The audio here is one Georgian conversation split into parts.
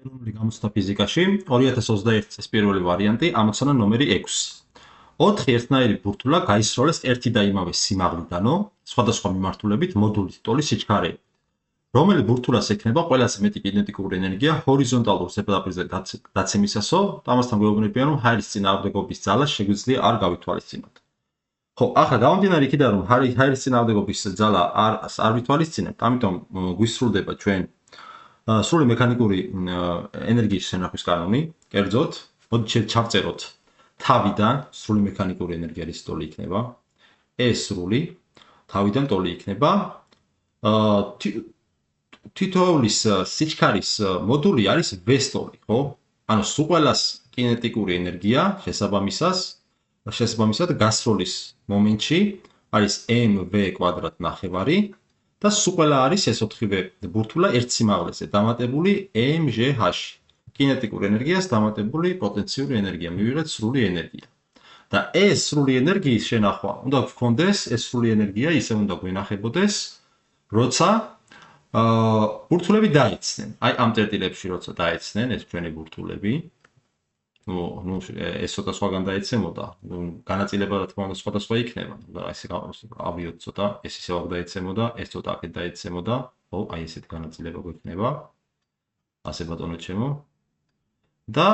ეროვნული გამოცდა ფიზიკაში 2021 წლის პირველი ვარიანტი, ამოცანა ნომერი 6. 4 ერთნაირი ბურთულა გაისროლეს ერთი და იმავე სიმაღლიდანო, სხვადასხვა მიმართულებით მოდულის ტოლის სიჩქარეებით. რომელი ბურთულას ექნება ყველაზე მეტი კინეტიკური ენერგია ჰორიზონტალურ ზედაპირზე დაცემისასო, ამასთან გვეუბნებიან, რომ ჰაერის წინააღმდეგობის ძალა შეგვიძლია არ გავითვალისწინოთ. ხო, ახლა გამომდინარე იქიდან, რომ ჰაერის წინააღმდეგობის ძალა არ ვითვალისწინებთ, ამიტომ გვისრულდება ჩვენ სრული მექანიკური ენერგიის შენახვის კანონი, კერძოდ, მოდით ჩავწეროთ თავიდან სრული მექანიკური ენერგია რის ტოლი იქნება, ეს სრული თავიდან ტოლი იქნება, თითოეულის სიჩქარის მოდული არის ვესტოლი, ხო? ანუ სულ ყველას კინეტიკური ენერგია შესაბამისად გასროლის მომენტში არის mv კვადრატ ნახევარი და სულ ყველა არის ეს 4-ვე ბურთულა ერთ სიმაღლეზე დამატებული mgh. კინეტიკური ენერგიას დამატებული პოტენციური ენერგია, მივიღეთ სრული ენერგია. და ეს სრული ენერგიის შენახვა უნდა გქონდეს, ეს სრული ენერგია ისე უნდა გვინახებოდეს, როცა ბურთულები დაეცნენ. აი ამ წერტილებში როცა დაეცნენ ეს ჩვენი ბურთულები, ну ეს ცოტა სხვაგან დაეცემოდა, განაწილება რა თქმა უნდა სხვადასხვა იქნება, და ესე ავიოთ ცოტა, ეს ისევ აქ დაეცემოდა, ეს ცოტა აქეთ დაეცემოდა, ხო, აი ესეთი განაწილება გვექნება. ასე ბატონო ჩემო. და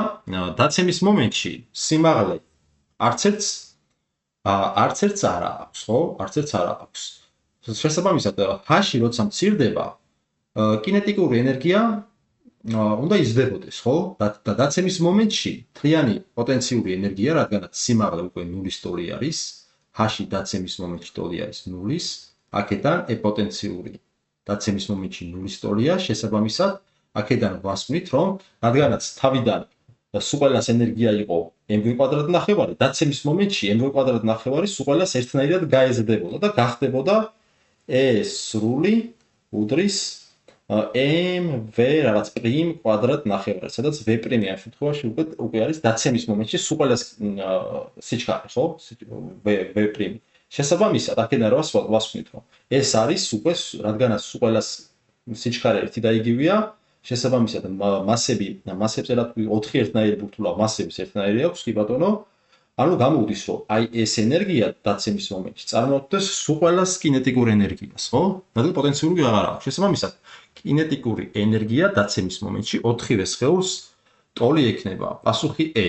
დაცემის მომენტში სიმაღლე არც ერთს არ აქვს, ხო? არც ერთს არ აქვს. შესაბამისად, h-ი როცა მცირდება, კინეტიკური ენერგია უნდა იზრდებოდეს, ხო? და დაცემის მომენტში მთლიანი პოტენციური ენერგია, რადგანაც სიმაღლე უკვე 0-ის ტოლი არის, h-ი დაცემის მომენტში ტოლი არის 0-ის, აქედან პოტენციური დაცემის მომენტში 0-ის ტოლია, შესაბამისად, აქედან ვასწავლით, რომ რადგანაც თავიდან სულ ყველას ენერგია იყო mv კვადრატ ნახევარი, დაცემის მომენტში mv კვადრატ ნახევარი სულ ყველას ერთნაირად გაეზრდებოდა და გახდებოდა ეს სრული უდრის mv რაღაც პრიმ კვადრატ ნახევარი, სადაც v პრიმი ამ შემთხვევაში უკვე არის დაცემის მომენტში სულ ყველას სიჩქარე, ხო? v პრიმი. შესაბამისად, აქედან ვასწავლით, რომ ეს არის უკვე, რადგანაც სულ ყველას სიჩქარე ერთი და იგივეა, შესაბამისად მასებზე რა თქვი 4 ერთნაირი ბურთულა მასების ერთნაირი აქვს, კი ბატონო. ანუ გამოვდის, რომ აი ეს ენერგია დაცემის მომენტში წარმოადგენს სულ ყველას კინეტიკურ ენერგიას, ხო? რადგან პოტენციური აღარ აქვს. შესაბამისად, კინეტიკური ენერგია დაცემის მომენტში 4-ვე სხეულს ტოლი ექნება. პასუხი E.